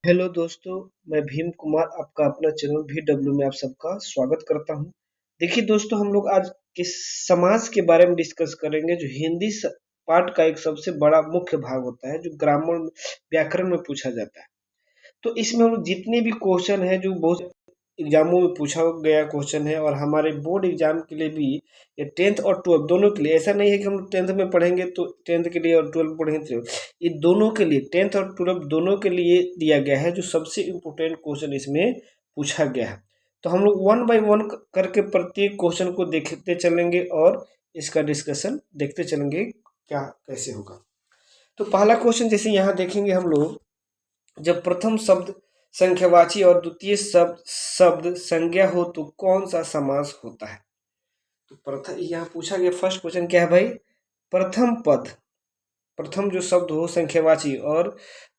Hello दोस्तों, मैं भीम कुमार आपका अपना चैनल VW में आप सबका स्वागत करता हूं। देखिए दोस्तों, हम लोग आज किस समास के बारे में डिस्कस करेंगे जो हिंदी पाठ का एक सबसे बड़ा मुख्य भाग होता है, जो ग्रामर व्याकरण में पूछा जाता है। तो इसमें हम लोग जितने भी क्वेश्चन है जो बहुत एग्जामों में पूछा गया क्वेश्चन है, और हमारे बोर्ड एग्जाम के लिए भी ये 10th और 12th दोनों के लिए, ऐसा नहीं है कि हम 10th में पढ़ेंगे तो 10th के लिए और 12th पढ़ेंगे तो ये दोनों के लिए, 10th और 12th दोनों के लिए दिया गया है, जो सबसे इम्पोर्टेंट क्वेश्चन इसमें पूछा गया है। तो हम लोग वन बाय वन करके प्रत्येक क्वेश्चन को देखते चलेंगे और इसका डिस्कशन देखते चलेंगे क्या कैसे होगा। तो पहला क्वेश्चन जैसे यहाँ देखेंगे हम लोग, जब प्रथम शब्द संख्यावाची और द्वितीय शब्द शब्द संज्ञा हो तो कौन सा समास होता है। तो प्रथम यहाँ पूछा गया, फर्स्ट क्वेश्चन क्या है भाई, प्रथम पद, प्रथम जो शब्द हो संख्यावाची और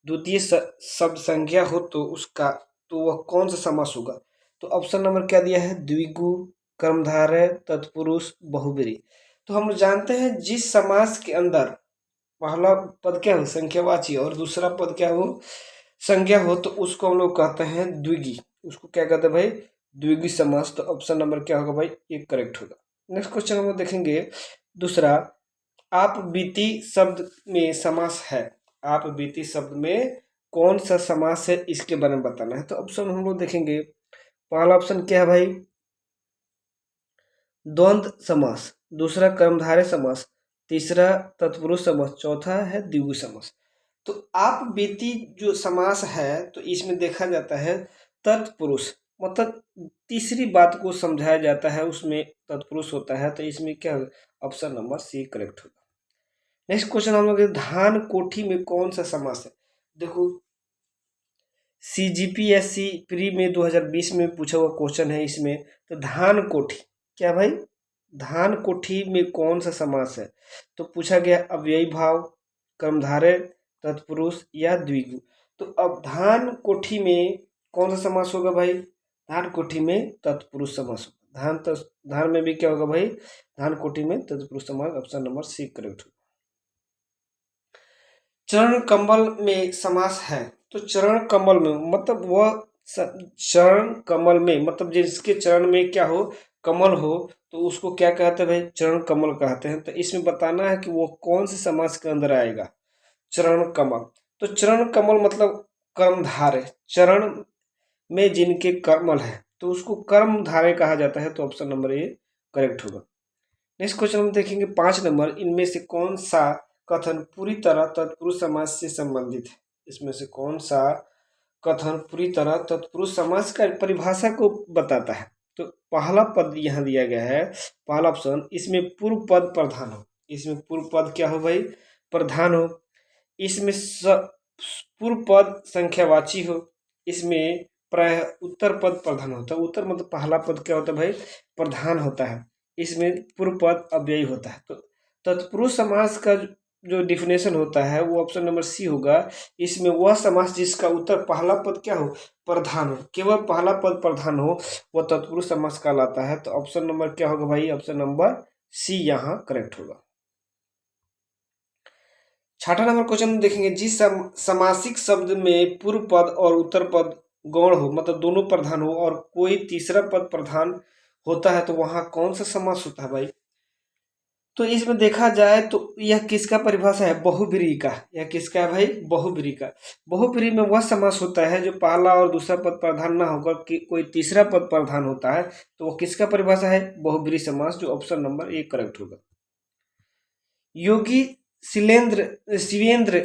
द्वितीय शब्द संज्ञा हो तो उसका, तो वह कौन सा समास होगा। तो ऑप्शन नंबर क्या दिया है, द्विगु, कर्मधारय, तत्पुरुष, बहुब्रीहि। तो हम लोग जानते हैं जिस समास के अंदर पहला पद क्या हो संख्यावाची और दूसरा पद क्या हो संज्ञा हो, तो उसको हम लोग कहते हैं द्विगी। उसको क्या कहते हैं भाई, द्विगी समास। तो ऑप्शन नंबर क्या होगा भाई, ये करेक्ट होगा। नेक्स्ट क्वेश्चन हम लोग देखेंगे दूसरा, आप बीती शब्द में समास है, आप बीती शब्द में कौन सा समास है, इसके बारे में बताना है। तो ऑप्शन हम लोग देखेंगे, पहला ऑप्शन क्या है भाई, द्वंद्व समास, दूसरा कर्मधारय समास, तीसरा तत्पुरुष समास, चौथा है द्विगु समास। तो आप बीती जो समास है तो इसमें देखा जाता है तत्पुरुष, मतलब तीसरी बात को समझाया जाता है, उसमें तत्पुरुष होता है। तो इसमें क्या होगा, ऑप्शन नंबर सी करेक्ट होगा। नेक्स्ट क्वेश्चन हम लोग, धान कोठी में कौन सा समास है। देखो, CGPSC प्री में 2020 में पूछा हुआ क्वेश्चन है इसमें। तो धान कोठी क्या भाई, धान कोठी में कौन सा समास है। तो पूछा गया अव्ययी भाव, कर्मधारय, तत्पुरुष या द्विगु। तो अब धान कोठी में कौन सा समास होगा भाई, धान कोठी में तत्पुरुष समास होगा। धान में भी क्या होगा भाई, धान कोठी में तत्पुरुष समास। ऑप्शन नंबर सी करेक्ट होगा। चरण कमल में समास है, तो चरण कमल में मतलब वह चरण कमल में मतलब जिसके चरण में क्या हो, कमल हो, तो उसको क्या कहते हैं भाई, चरण कमल कहते हैं। तो इसमें बताना है कि वो कौन से समास के अंदर आएगा, चरण कमल। तो चरण कमल मतलब कर्मधारय, चरण में जिनके कमल है तो उसको कर्मधारय कहा जाता है। तो ऑप्शन नंबर ए करेक्ट होगा। नेक्स्ट क्वेश्चन हम देखेंगे 5 नंबर, इनमें से कौन सा कथन पूरी तरह तत्पुरुष समास से संबंधित है। इसमें से कौन सा कथन पूरी तरह तत्पुरुष समास का परिभाषा को बताता है। तो पहला पद यहाँ दिया गया है, पहला ऑप्शन, इसमें पूर्व पद प्रधान हो। इसमें पूर्व पद क्या हो भाई, प्रधान हो। इसमें पूर्व पद संख्यावाची हो। इसमें प्राय उत्तर पद प्रधान होता है। उत्तर मतलब पहला पद क्या होता है भाई, प्रधान होता है। इसमें पूर्व पद अव्ययी होता है। तो तत्पुरुष समास का जो डिफिनेशन होता है वो ऑप्शन नंबर सी होगा। इसमें वह समास जिसका उत्तर पहला पद क्या हो, प्रधान हो, केवल पहला पद प्रधान हो, वह तत्पुरुष समास कहलाता है। तो ऑप्शन नंबर क्या होगा भाई, ऑप्शन नंबर सी यहाँ करेक्ट होगा। छठा नंबर क्वेश्चन में देखेंगे, जिस समासिक शब्द में पूर्व पद और उत्तर पद गौण हो, मतलब दोनों प्रधान हो, और कोई तीसरा पद प्रधान होता है, तो वहां कौन सा समास होता है भाई। तो इसमें देखा जाए तो यह किसका परिभाषा है, बहुब्रीहि का। यह किसका है भाई, बहुब्रीहि का। बहुब्रीहि में वह समास होता है जो पहला और दूसरा पद प्रधान ना होकर कि कोई तीसरा पद प्रधान होता है। तो वो किसका परिभाषा है, बहुब्रीहि समास, जो ऑप्शन नंबर ए करेक्ट होगा। योगी शिवेंद्र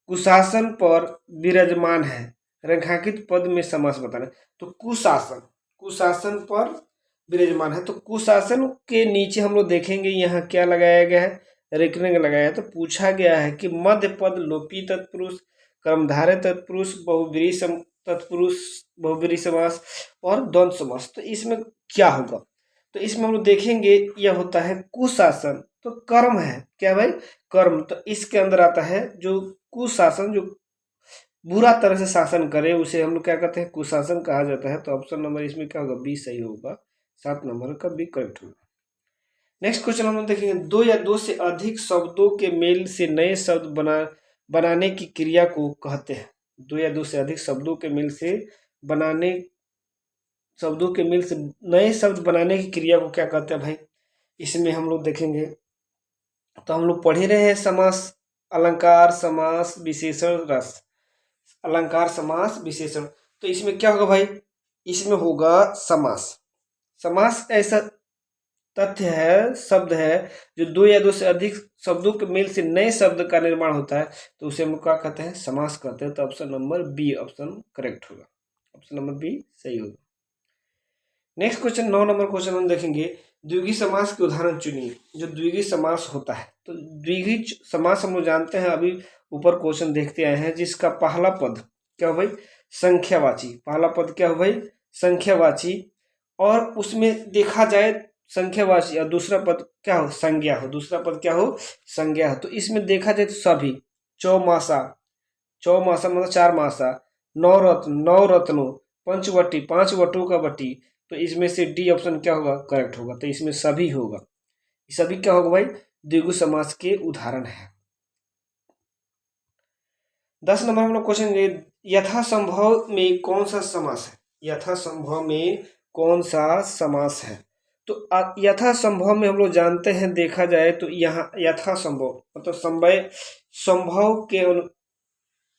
कुशासन पर विराजमान है, रेखांकित पद में समास बताना। तो कुशासन, कुशासन पर विराजमान है। तो कुशासन के नीचे हम लोग देखेंगे यहाँ क्या लगाया गया है, रेखनांक लगाया है। तो पूछा गया है कि मध्य पद लोपी तत्पुरुष, कर्मधारय तत्पुरुष, बहुब्रीहि तत्पुरुष, बहुब्रीहि समास और द्वंद्व समास। तो इसमें क्या होगा, तो इसमें हम लोग देखेंगे यह होता है कुशासन। तो कर्म है क्या भाई, कर्म। तो इसके अंदर आता है जो कुशासन, जो बुरा तरह से शासन करे, उसे हम लोग क्या कहते हैं, कुशासन कहा जाता है। तो ऑप्शन नंबर इसमें क्या होगा, बी सही होगा। 7 नंबर का बी करेक्ट होगा। नेक्स्ट क्वेश्चन हम लोग देखेंगे, दो या दो से अधिक शब्दों के मेल से नए शब्द बनाने की क्रिया को कहते हैं। दो या दो से अधिक शब्दों के मिल से बनाने शब्दों के मिल से नए शब्द बनाने की क्रिया को क्या कहते हैं भाई? इसमें हम लोग देखेंगे तो हम लोग पढ़ ही रहे हैं समास, अलंकार, समास, विशेषण, रस। अलंकार, समास, विशेषण, तो इसमें क्या होगा भाई? इसमें होगा समास। समास ऐसा तथ्य है, शब्द है, जो दो या दो से अधिक शब्दों के मेल से नए शब्द का निर्माण होता है, तो उसे हम क्या कहते हैं? समास कहते हैं। तो option number B option correct होगा, ऑप्शन नंबर बी सही होगा। नेक्स्ट क्वेश्चन, 9 नंबर क्वेश्चन हम देखेंगे, द्विगुणी समास के उदाहरण चुनिए। जो द्विगुणी समास होता है, तो द्विगुणी समास हम लोग जानते हैं, अभी ऊपर क्वेश्चन देखते आए हैं, जिसका पहला पद क्या हो भाई? संख्यावाची। पहला पद क्या हो भाई? संख्यावाची। और उसमें देखा जाए संख्यावाची और दूसरा पद क्या हो? संज्ञा हो। दूसरा पद क्या हो? संज्ञा हो। तो इसमें देखा जाए तो सभी चौमासा, चौमासा मतलब चार मासा, नवरत्न, नौ रत्नों, पंचवटी, पांच वटों का वटी, तो इसमें से डी ऑप्शन क्या होगा? करेक्ट होगा। तो इसमें सभी होगा। सभी क्या होगा भाई? द्विगु समास के उदाहरण है। 10 नंबर हम लोग क्वेश्चन, यथासंभव में कौन सा समास है? यथासंभव में कौन सा समास है? तो यथासंभव में हम लोग जानते हैं, देखा जाए तो यहाँ यथासंभव मतलब संभव, संभव के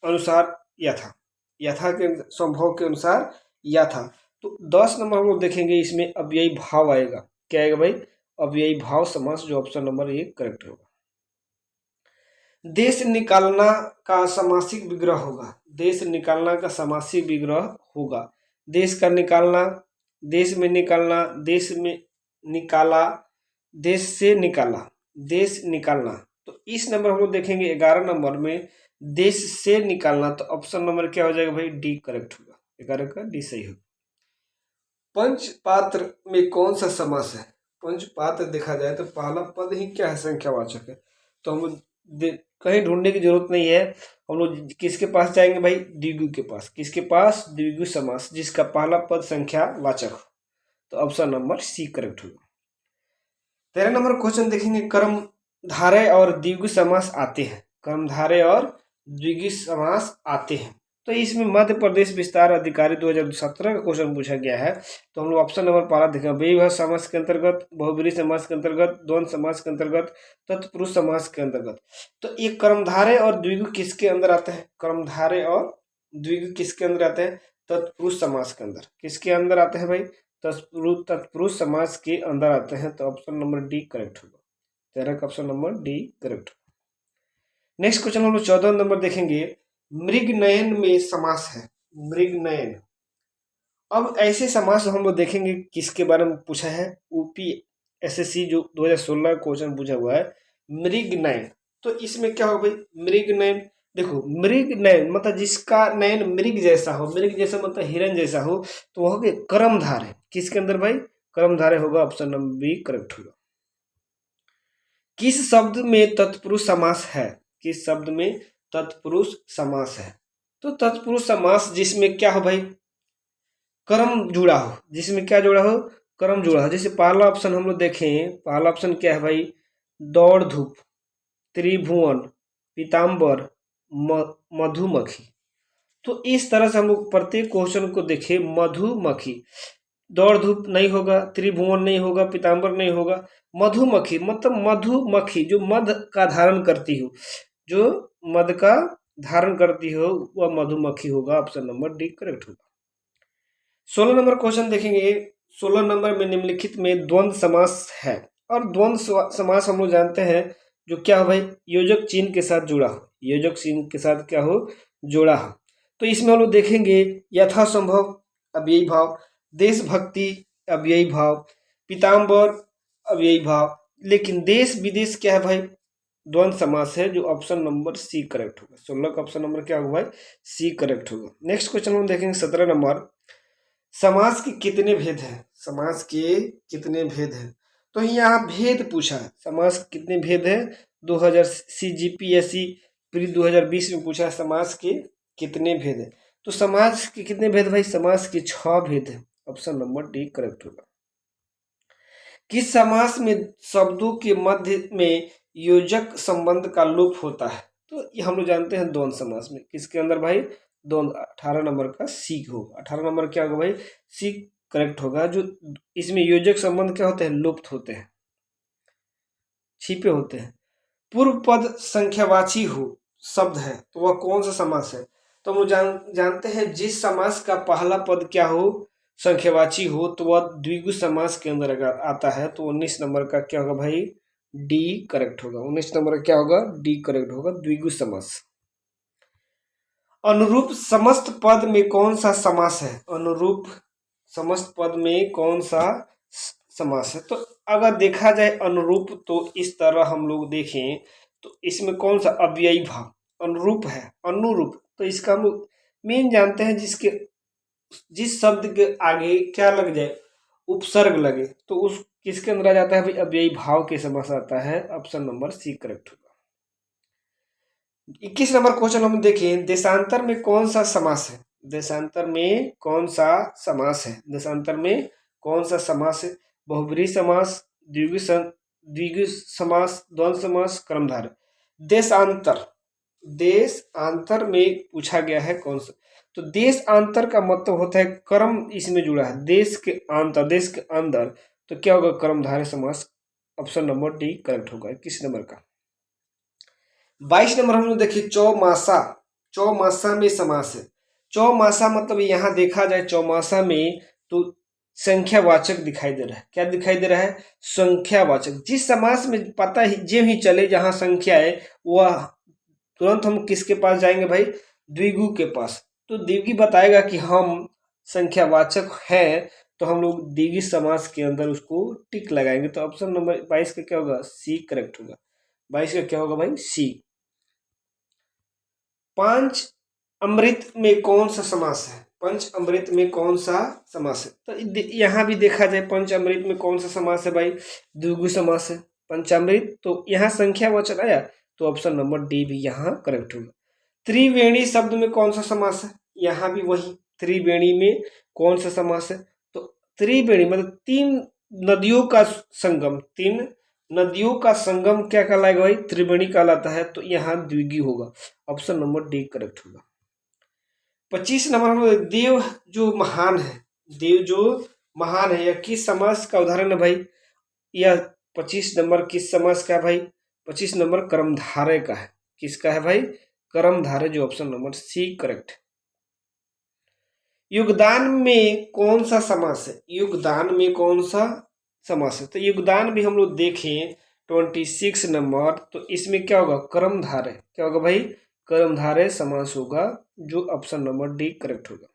अनुसार यथा, यथा के संभव के अनुसार यथा। तो 10 नंबर हम लोग देखेंगे, इसमें अव्ययी भाव आएगा। क्या आएगा भाई? अव्ययी भाव समास, जो ऑप्शन नंबर 1 करेक्ट होगा। देश निकालना का समासिक विग्रह होगा। देश निकालना का समासिक विग्रह होगा। देश का निकालना, देश में निकालना, देश में निकाला, देश से निकाला, देश निकालना। तो इस नंबर हम लोग देखेंगे 11 नंबर में, देश से निकालना, तो ऑप्शन नंबर क्या हो जाएगा भाई? डी करेक्ट होगा। 11 का डी सही होगा। पंचपात्र में कौन सा समास है? पंचपात्र देखा जाए तो पहला पद ही क्या है? संख्यावाचक है। तो हम लोग कहीं ढूंढने की जरूरत नहीं है, हम लोग किसके पास जाएंगे भाई? द्विगु के पास। किसके पास? द्विगु समास, जिसका पहला पद संख्यावाचक हो। तो ऑप्शन नंबर सी करेक्ट होगा। 13 नंबर क्वेश्चन देखेंगे, कर्मधारय और द्विगु समास आते हैं। कर्मधारय और द्विगु समास आते हैं। तो इसमें मध्य प्रदेश विस्तार अधिकारी 2017 का क्वेश्चन पूछा गया है। तो हम लोग ऑप्शन नंबर पहला देखेंगे, व्ययभाव समास के अंतर्गत, बहुब्रीहि समास के अंतर्गत, द्वंद्व समास के अंतर्गत, तत्पुरुष समास के अंतर्गत। तो ये कर्मधारय और द्विगु किसके अंदर आते हैं? कर्मधारय और द्विगु किसके अंदर आते हैं? तत्पुरुष समास के अंदर। किसके अंदर आते हैं भाई? तत्पुरुष समास के अंदर आते हैं। तो ऑप्शन नंबर डी करेक्ट होगा। 13 का option number D correct. Next question हम लोग 14 नंबर देखेंगे, मृगनयन में समास है। मृगनयन, अब ऐसे समास हम लोग देखेंगे किसके बारे में पूछा है? यूपीएसएससी जो 2016 क्वेश्चन पूछा हुआ है, मृगनयन। तो इसमें क्या होगा भाई? मृगनयन, देखो मृगनयन मतलब जिसका नयन मृग जैसा हो, मृग जैसा मतलब हिरन जैसा हो, तो वह होगा कर्मधारय। किसके अंदर भाई? कर्मधारय होगा। ऑप्शन नंबर बी करेक्ट होगा। किस शब्द में तत्पुरुष समास है? किस शब्द में तत्पुरुष समास है? तो तत्पुरुष समास जिसमें क्या हो भाई? कर्म जुड़ा हो। जिसमें क्या जुड़ा हो? कर्म जुड़ा हो। जैसे पहला ऑप्शन हम लोग देखें, पहला ऑप्शन क्या है भाई? दौड़ धूप, त्रिभुवन, पीताम्बर, मधुमक्खी। तो इस तरह से हम लोग प्रत्येक क्वेश्चन को देखें। मधुमक्खी, दौड़ धूप नहीं होगा, त्रिभुवन नहीं होगा, पीताम्बर नहीं होगा, मधुमक्खी मतलब मधुमक्खी जो मध का धारण करती हो, जो मध का धारण करती हो, वह मधुमक्खी होगा। ऑप्शन नंबर डी करेक्ट होगा। 16 नंबर क्वेश्चन देखेंगे। 16 नंबर में निम्नलिखित में द्वंद्व समास है। और द्वंद्व समास हम लोग जानते हैं जो क्या हो भाई? योजक चिन्ह के साथ जुड़ा हो। योजक चिन्ह के साथ क्या हो? जुड़ा हो। तो इसमें हम लोग देखेंगे यथासंभव अव्ययी भाव, देशभक्ति अव्ययी भाव, पीताम्बर अव्ययी भाव। लेकिन देश विदेश क्या है भाई? द्वंद्व समास है, जो ऑप्शन नंबर सी करेक्ट होगा। 16 का ऑप्शन नंबर क्या होगा भाई? सी करेक्ट होगा। नेक्स्ट क्वेश्चन हम देखेंगे 17 नंबर, समास के कितने भेद हैं? समास के कितने भेद हैं? तो यहाँ भेद पूछा है, समास के कितने भेद हैं? 2000 CGPSC प्री 2020 में पूछा है समास के कितने भेद हैं। तो समास के कितने भेद भाई? समास के 6 भेद हैं। ऑप्शन नंबर डी करेक्ट होगा। किस समास में शब्दों के मध्य में योजक संबंध का लोप होता है? तो ये हम लोग जानते हैं द्वंद्व समास में। किसके अंदर भाई? दो 18 नंबर का सी होगा। 18 नंबर क्या होगा भाई? सी करेक्ट होगा। जो इसमें योजक संबंध क्या होते हैं? लुप्त होते हैं, छिपे होते हैं। पूर्व पद संख्यावाची हो शब्द है तो वह कौन सा समास है? तो हम जानते हैं जिस समास का पहला पद क्या हो? संख्यावाची हो तो वह द्विगु समास के अंदर अगर आता है तो 19 नंबर का क्या होगा भाई? डी करेक्ट होगा। 19 नंबर का क्या होगा? डी करेक्ट होगा, द्विगु समास। अनुरूप समस्त पद में कौन सा समास है? अनुरूप समस्त पद में कौन सा समास है? तो अगर देखा जाए अनुरूप तो इस तरह हम लोग देखें तो इसमें कौन सा अव्ययी भाव अनुरूप है? अनुरूप तो इसका हम लोग मेन जानते हैं जिस शब्द के आगे क्या लग जाए? उपसर्ग लगे तो उस किसके अंदर आ जाता है भाई? अव्ययी भाव के समास आता है। ऑप्शन नंबर सी करेक्ट होगा। 21 नंबर क्वेश्चन हम देखें, देशांतर में कौन सा समास है? देशांतर में कौन सा समास है? देशांतर में कौन सा समास है? बहुब्रीहि समास, द्विगु समास, द्वंद्व समास, कर्मधारय। देशांतर, देशांतर में पूछा गया है कौन सा? तो देशांतर का मतलब होता है कर्म इसमें जुड़ा है, देश के अंतर, देश के अंदर, तो क्या होगा? कर्मधारय समास। ऑप्शन नंबर डी करेक्ट होगा 21 नंबर का। 22 नंबर हम लोग देखिए, चौमासा, चौमासा में समास है। चौमासा मतलब यहाँ देखा जाए चौमासा में तो संख्यावाचक दिखाई दे रहा है। क्या दिखाई दे रहा है? संख्यावाचक। जिस समास में पता ही जे ही चले जहां संख्या है वह तुरंत हम किसके पास जाएंगे भाई? द्विगु के पास। तो द्विगु बताएगा कि हम संख्यावाचक हैं तो हम लोग द्विगु समास के अंदर उसको टिक लगाएंगे। तो ऑप्शन नंबर 22 का क्या होगा? सी करेक्ट होगा। 22 का क्या होगा भाई? सी। पंच अमृत में कौन सा समास है? पंच अमृत में कौन सा समास है? तो यहाँ भी देखा जाए पंच अमृत में कौन सा समास है भाई? द्विगु समास है। पंचामृत तो यहाँ संख्यावाचक आया तो ऑप्शन नंबर डी भी यहाँ करेक्ट होगा। त्रिवेणी शब्द में कौन सा समास है? यहाँ भी वही त्रिवेणी में कौन सा समास है? तो त्रिवेणी मतलब तीन नदियों का संगम, तीन नदियों का संगम क्या कहलाएगा भाई? त्रिवेणी कहलाता है। तो यहाँ द्विगु होगा। ऑप्शन नंबर डी करेक्ट होगा। 25 नंबर में देव जो महान है, देव जो महान है यह किस समास का उदाहरण है भाई? यह 25 नंबर किस समास का है भाई? 25 नंबर कर्मधारय का है। किसका है भाई? कर्मधारय, जो ऑप्शन नंबर सी करेक्ट। योगदान में कौन सा समास है? योगदान में कौन सा समास है? तो योगदान भी हम लोग देखें 26 नंबर तो इसमें क्या होगा? कर्मधारय। क्या होगा भाई? कर्मधारय समास होगा, जो ऑप्शन नंबर डी करेक्ट होगा।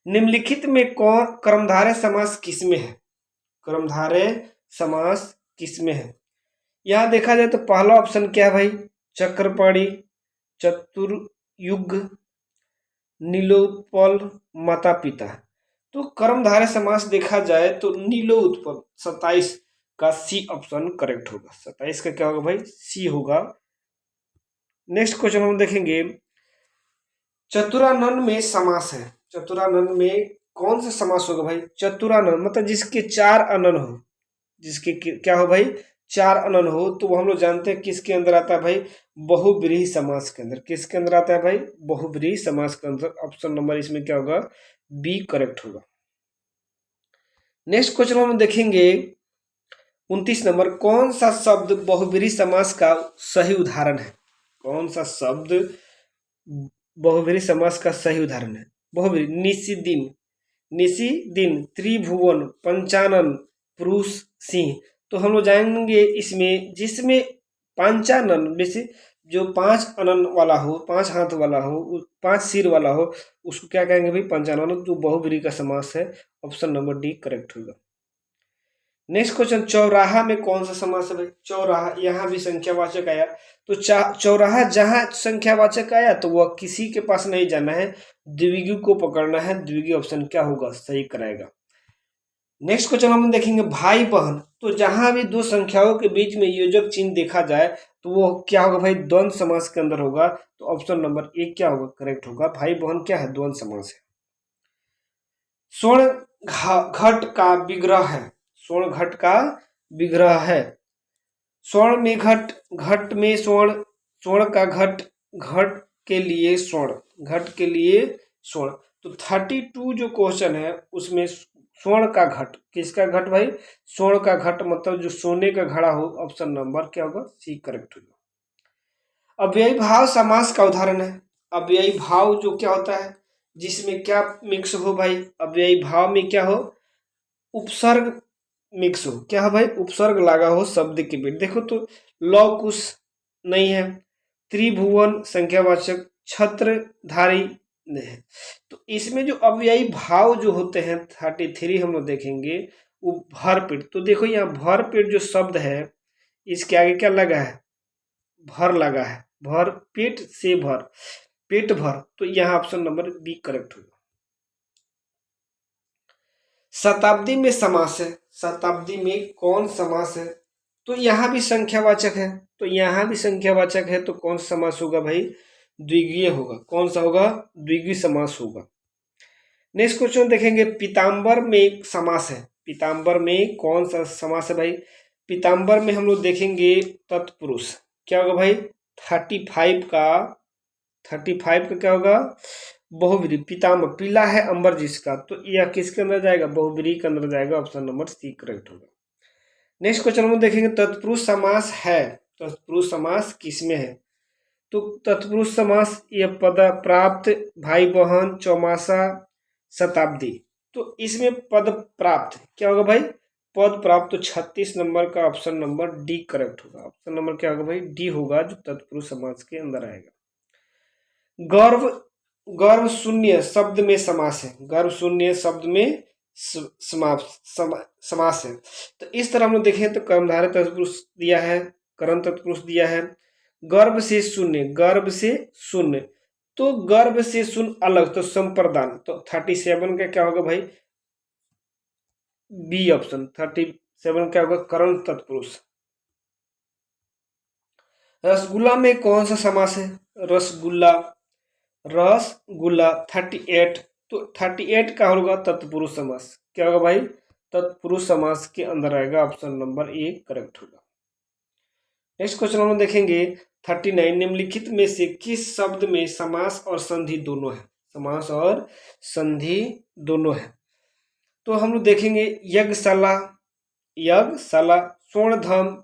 निम्नलिखित में कौन कर्मधारय समास किसमें है? कर्मधारय समास किसमें है? यहां देखा जाए तो पहला ऑप्शन क्या है भाई? चक्रपाणी, चतुर्युग, नीलोत्पल, माता पिता। तो कर्मधारय समास देखा जाए तो नीलोत्पल 27 का सी ऑप्शन करेक्ट होगा। 27 का क्या होगा भाई? सी होगा। नेक्स्ट क्वेश्चन हम देखेंगे, चतुरानन में समास है। चतुरानन में कौन सा समास होगा भाई? चतुरानन मतलब जिसके 4 अनन हो, जिसके क्या हो भाई? 4 अनन हो, तो वो हम लोग जानते हैं किसके अंदर आता है भाई? बहुब्रीहि समास के अंदर। किसके अंदर आता है भाई? बहुब्रीहि समास के अंदर। ऑप्शन नंबर इसमें क्या होगा? बी करेक्ट होगा। नेक्स्ट क्वेश्चन हम देखेंगे 29 नंबर, कौन सा शब्द बहुब्रीहि समास का सही उदाहरण है? कौन सा शब्द बहुब्रीहि समास का सही उदाहरण है? बहुब्रीहि, निशिदिन, निशिदिन, त्रिभुवन, पंचानन, पुरुष, सिंह। तो हम लोग जानेंगे इसमें जिसमें पंचानन में से जो 5 अनन वाला हो, 5 हाथ वाला हो, 5 सिर वाला हो, उसको क्या कहेंगे भाई? पंचानन, जो बहुब्रीहि का समास है। ऑप्शन नंबर डी करेक्ट होगा। नेक्स्ट क्वेश्चन, चौराहा में कौन सा समास है भाई? चौराहा, यहाँ भी संख्यावाचक आया तो चौराहा जहां संख्यावाचक आया तो वह किसी के पास नहीं जाना है, द्विगु को पकड़ना है। द्विगु ऑप्शन क्या होगा? सही कराएगा। नेक्स्ट क्वेश्चन हम देखेंगे, भाई बहन, तो जहां भी दो संख्याओं के बीच में योजक चिन्ह देखा जाए तो वो क्या होगा भाई? द्वंद्व समास के अंदर होगा। तो ऑप्शन नंबर ए क्या होगा? करेक्ट होगा। भाई बहन क्या है? द्वंद्व समास है। स्वर्ण घट का विग्रह है। स्वर्ण घट का विग्रह है। स्वर्ण में घट, घट में स्वर्ण, स्वर्ण का घट, घट के लिए स्वर्ण, घट के लिए स्वर्ण। तो 32 जो क्वेश्चन है उसमें स्वर्ण का घट, किसका घट भाई? स्वर्ण का घट, मतलब जो सोने का घड़ा हो। ऑप्शन नंबर क्या होगा? सी करेक्ट होगा। अव्ययी भाव समास का उदाहरण है। अव्ययी भाव जो क्या होता है, जिसमें क्या मिक्स हो भाई? अव्ययी भाव में क्या हो? उपसर्ग मिक्स हो। क्या है भाई? उपसर्ग लगा हो शब्द के बीच। देखो तो लौ कुश नहीं है, त्रिभुवन संख्यावाचक, छत्रधारी नहीं है। तो इसमें जो अव्ययी भाव जो होते हैं 33 हम लोग देखेंगे, वो भरपेट। तो देखो यहाँ भरपेट जो शब्द है, इसके आगे क्या लगा है? भर लगा है। भर, पेट से भर, पेट भर। तो यहाँ ऑप्शन नंबर बी करेक्ट होगा। शताब्दी में समास है। शताब्दी में कौन समास है? तो यहाँ भी संख्यावाचक है। तो यहाँ भी संख्यावाचक है, तो कौन सा समास होगा भाई? द्विगुणीय होगा। कौन सा होगा? द्विगुणीय समास होगा। नेक्स्ट क्वेश्चन देखेंगे, पीताम्बर में समास है। पीताम्बर में कौन सा समास है भाई? पीताम्बर में हम लोग देखेंगे तत्पुरुष। क्या होगा भाई? 35 का क्या होगा? बहुब्रीहि। पीताम्बर पीला है अंबर जिसका, तो यह किसके अंदर जाएगा? बहुब्रीहि के अंदर जाएगा। ऑप्शन नंबर सी करेक्ट होगा। नेक्स्ट क्वेश्चन हम देखेंगे, तत्पुरुष समास है। तत्पुरुष समास किसमें है? तो तत्पुरुष समास ये पद प्राप्त, भाई बहन, चौमासा, शताब्दी। तो इसमें पद प्राप्त क्या होगा भाई? पद प्राप्त। तो 36 नंबर का ऑप्शन नंबर डी करेक्ट होगा। ऑप्शन नंबर क्या होगा भाई? डी होगा, जो तत्पुरुष समास के अंदर आएगा। गर्व, गर्व शून्य शब्द में समास है। गर्व शून्य शब्द में समास है। तो इस तरह हम लोग देखें तो कर्मधारय तत्पुरुष दिया है, करण तत्पुरुष दिया है। गर्भ से शून्य, गर्भ से शून्य, तो गर्भ से शून्य अलग, तो संप्रदान। तो 37 का क्या होगा भाई? B option. 37 क्या होगा? करण तत्पुरुष। रसगुल्ला में कौन सा समास है? रसगुल्ला, रसगुल्ला। 38, तो 38 का होगा तत्पुरुष समास। क्या होगा भाई? तत्पुरुष समास के अंदर आएगा। ऑप्शन नंबर ए करेक्ट होगा। नेक्स्ट क्वेश्चन हम देखेंगे 39, निम्नलिखित में से किस शब्द में समास और संधि दोनों है? समास और संधि दोनों है। तो हम लोग देखेंगे यज्ञशाला, यज्ञशाला, स्वर्णधम,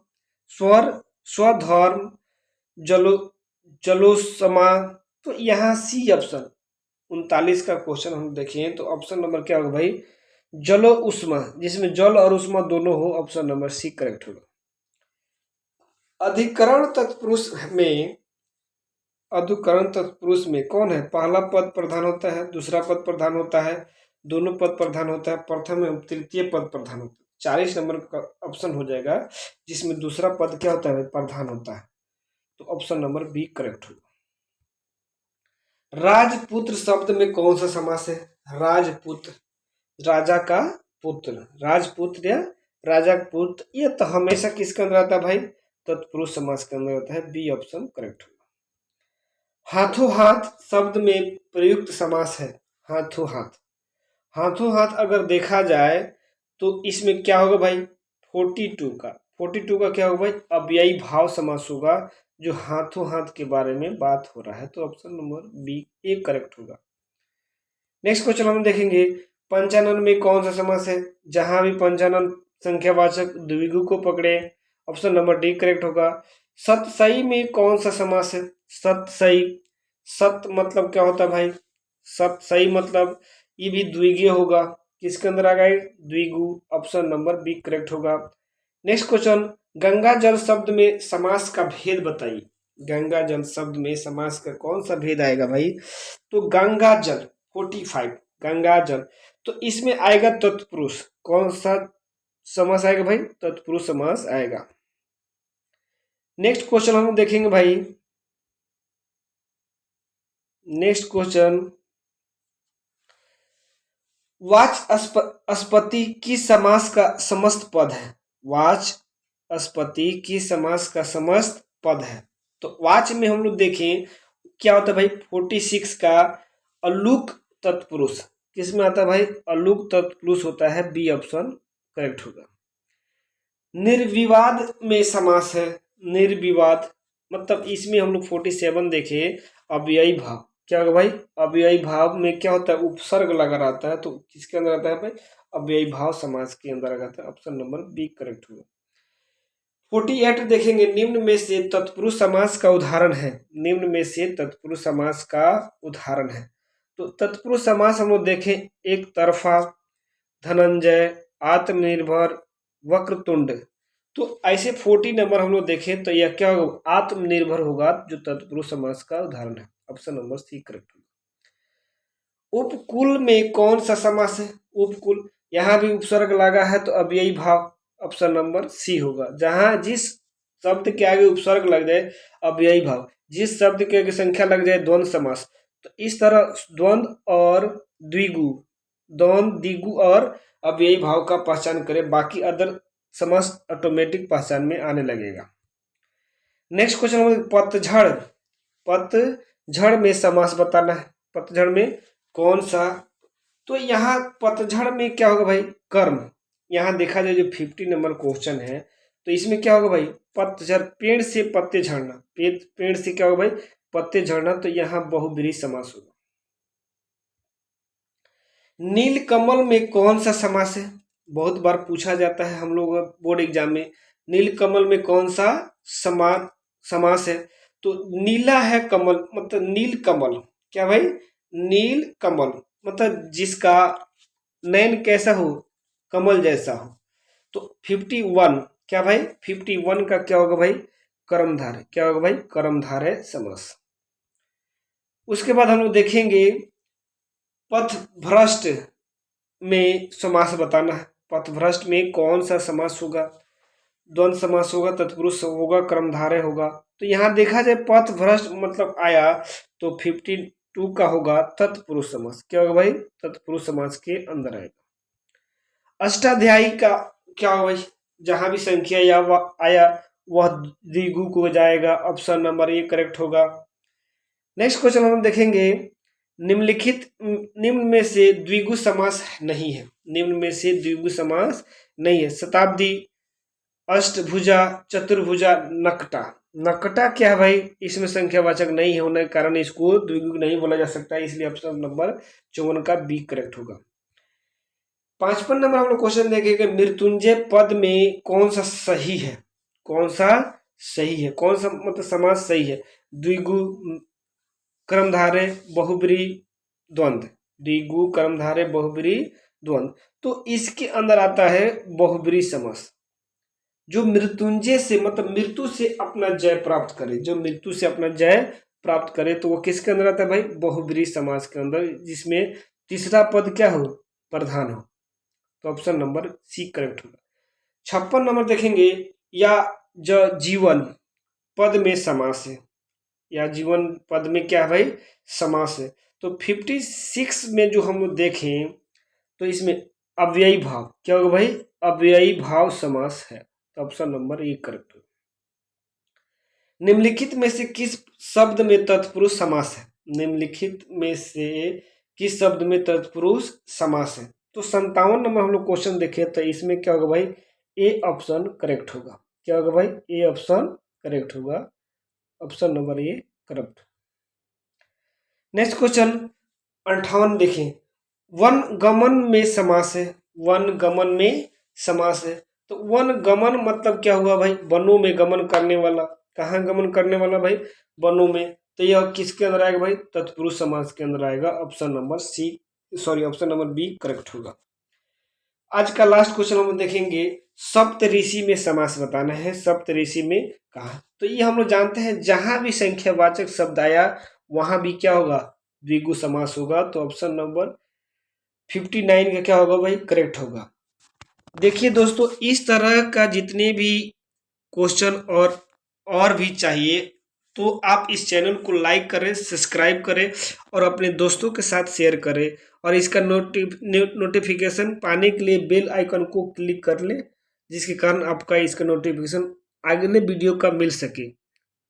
स्वर, स्वधर्म, जलो, जलोसमा। तो यहाँ सी ऑप्शन। 39 का क्वेश्चन हम देखें तो ऑप्शन नंबर क्या होगा भाई? जलो उष्मा, जिसमें जल और उष्मा दोनों हो। ऑप्शन नंबर सी करेक्ट होगा। अधिकरण तत्पुरुष में, अधिकरण तत्पुरुष में कौन है? पहला पद प्रधान होता है, दूसरा पद प्रधान होता है, दोनों पद प्रधान होता है, प्रथम एवं तृतीय पद प्रधान होता है। 40 नंबर का ऑप्शन हो जाएगा, जिसमें दूसरा पद क्या होता है? प्रधान होता है। तो ऑप्शन नंबर बी करेक्ट होगा। राजपुत्र शब्द में कौन सा समास है? राजपुत्र, राजा का पुत्र, राजपुत्र या राजा का पुत्र। ये तो हमेशा किसके अंदर आता है भाई? तत्पुरुष समास के अंदर आता है। बी ऑप्शन करेक्ट होगा। हाथों हाथ शब्द में प्रयुक्त समास है। हाथों हाथ, हाथों हाथ अगर देखा जाए तो इसमें क्या होगा भाई? 42 का क्या होगा भाई? अव्ययी भाव समास होगा, जो हाथों हाथ के बारे में बात हो रहा है। तो option number B A correct होगा। नेक्स्ट क्वेश्चन हम देखेंगे, पंचानन में कौन सा समास है? जहां भी पंचानन संख्यावाचक द्विगु को पकड़े। ऑप्शन नंबर डी करेक्ट होगा। सतसई में कौन सा समास है? सतसई, सत मतलब क्या होता है भाई? सतसई मतलब ये भी द्विगुय होगा। किसके अंदर आ गए? द्विगु। ऑप्शन नंबर बी करेक्ट होगा। नेक्स्ट क्वेश्चन, गंगा जल शब्द में समास का भेद बताइए। गंगा जल शब्द में समास का कौन सा भेद आएगा भाई? तो गंगा जल 45, गंगा जल। तो इसमें आएगा तत्पुरुष। कौन सा समास आएगा भाई? तत्पुरुष समास आएगा। नेक्स्ट क्वेश्चन हम देखेंगे भाई, नेक्स्ट क्वेश्चन, वाचस्पति की समास का समस्त पद है। वाचस्पति की समास का समस्त पद है। तो वाच में हम लोग देखें क्या होता है भाई? 46 का अलुक तत्पुरुष किस में आता है भाई? अलुक तत्पुरुष होता है। बी ऑप्शन करेक्ट होगा। निर्विवाद में समास है। निर्विवाद, मतलब इसमें हम लोग 47 देखे अव्ययी भाव। क्या होगा भाई? अव्ययी भाव में क्या होता है? उपसर्ग लगा रहता है, तो किसके अंदर आता है भाई? अव्ययी भाव समास के अंदर आता है। ऑप्शन नंबर बी करेक्ट होगा। 48 देखेंगे, निम्न में से तत्पुरुष समास का उदाहरण है। निम्न में से तत्पुरुष समास का उदाहरण है। तो तत्पुरुष समास हम लोग देखें, एक तरफा, धनंजय, आत्मनिर्भर, वक्रतुंड। तो ऐसे 40 नंबर हम लोग देखें तो यह क्या होगा? आत्मनिर्भर होगा, जो तत्पुरुष समास का उदाहरण है। ऑप्शन नंबर सी करेक्ट होगा। उपकुल में कौन सा समास है? उपकुल, यहाँ भी उपसर्ग लगा है तो अव्ययी भाव। ऑप्शन नंबर सी होगा। जहां जिस शब्द के आगे उपसर्ग लग जाए अव्ययी भाव, जिस शब्द के आगे संख्या लग जाए द्वंद्व समास। तो इस तरह द्वंद्व और द्विगु, द्वंद्व द्विगु और अव्ययी भाव का पहचान करें, बाकी अदर समास ऑटोमेटिक पहचान में आने लगेगा। नेक्स्ट क्वेश्चन, पतझड़। पतझड़ में समास बताना है। पतझड़ में कौन सा? तो यहाँ पतझड़ में क्या होगा भाई? कर्म। यहाँ देखा जाए जो 50 नंबर क्वेश्चन है, तो इसमें क्या होगा भाई? पतझड़, पेड़ से पत्ते झड़ना। पेड़ से क्या होगा भाई? पत्ते झड़ना, तो यहाँ बहुब्रीहि समास होगा। नीलकमल में कौन सा समास है? बहुत बार पूछा जाता है हम लोग बोर्ड एग्जाम में। नीलकमल में कौन सा समास है? तो नीला है कमल, मतलब नील कमल। क्या भाई? नील कमल, मतलब जिसका नयन कैसा हो? कमल जैसा हो। तो 51, क्या भाई? 51 का क्या होगा भाई? कर्मधारय। क्या होगा भाई? कर्मधारय समास। उसके बाद हम लोग देखेंगे पथभ्रष्ट में समास बताना है। पथभ्रष्ट में कौन सा समास होगा? द्वंद्व समास होगा, तत्पुरुष होगा, कर्मधारय होगा। तो यहाँ देखा जाए पथभ्रष्ट मतलब आया तो 52 का होगा तत्पुरुष समास। क्या होगा भाई? तत्पुरुष समास के अंदर आएगा। अष्टाध्यायी का क्या होगा भाई? जहां भी संख्या आया वह द्विगु को जाएगा। ऑप्शन नंबर ए करेक्ट होगा। नेक्स्ट क्वेश्चन हम देखेंगे, निम्न में से द्विगु समास नहीं है। निम्न में से द्विगु समास नहीं है। शताब्दी, अष्टभुजा, चतुर्भुजा, नकटा। नकटा क्या है भाई? इसमें संख्यावाचक नहीं होने के कारण इसको द्विगु नहीं बोला जा सकता, इसलिए ऑप्शन नंबर 54 का बी करेक्ट होगा। 55 नंबर हम लोग क्वेश्चन देखेंगे, मृत्युंजय पद में कौन सा सही है? कौन सा सही है? कौन सा मतलब समास सही है? द्विगु, कर्मधारय, बहुब्रीहि, द्वंद्व। द्विगु, कर्मधारय, बहुब्रीहि, द्वंद्व। तो इसके अंदर आता है बहुब्रीहि समास। जो मृत्युंजय से मतलब मृत्यु से अपना जय प्राप्त करे, जो मृत्यु से अपना जय प्राप्त करे, तो वो किसके अंदर आता है भाई? बहुब्रीहि समास के अंदर, जिसमें तीसरा पद क्या हो? प्रधान हो। तो ऑप्शन नंबर सी करेक्ट होगा। 56 नंबर देखेंगे, या जीवन पद में समास है। या जीवन पद में क्या है भाई? समास है। तो 56 में जो हम लोग देखें तो इसमें अव्ययी भाव। क्या होगा भाई? अव्ययी भाव समास है। तो ऑप्शन नंबर ए करेक्ट होगा। निम्नलिखित में से किस शब्द में तत्पुरुष समास है? निम्नलिखित में से किस शब्द में तत्पुरुष समास है? तो 57 नंबर हम लोग क्वेश्चन देखें तो इसमें क्या होगा भाई? ए ऑप्शन करेक्ट होगा। क्या होगा भाई? ए ऑप्शन करेक्ट होगा। Option number A correct. Next question 58 देखें, वन गमन में समास है। वन गमन में समास है। तो वन गमन मतलब क्या हुआ भाई? वनों में गमन करने वाला। कहाँ गमन करने वाला भाई? वनों में। तो यह किसके अंदर आएगा भाई? तत्पुरुष समास के अंदर आएगा। Option number C, sorry option number B correct होगा। आज का लास्ट क्वेश्चन हम देखेंगे, सप्तऋषि में समास बताना है। सप्तऋषि में कहा? तो ये हम लोग जानते हैं, जहां भी संख्यावाचक शब्द आया वहां भी क्या होगा? द्विगु समास होगा। तो ऑप्शन नंबर 59 का क्या होगा भाई? करेक्ट होगा। देखिए दोस्तों, इस तरह का जितने भी क्वेश्चन और भी चाहिए तो आप इस चैनल को लाइक करें, सब्सक्राइब करें और अपने दोस्तों के साथ शेयर करें, और इसका नोटिफिकेशन पाने के लिए बेल आइकन को क्लिक कर लें, जिसके कारण आपका इसका नोटिफिकेशन अगले वीडियो का मिल सके।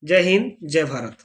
जय हिंद, जय भारत।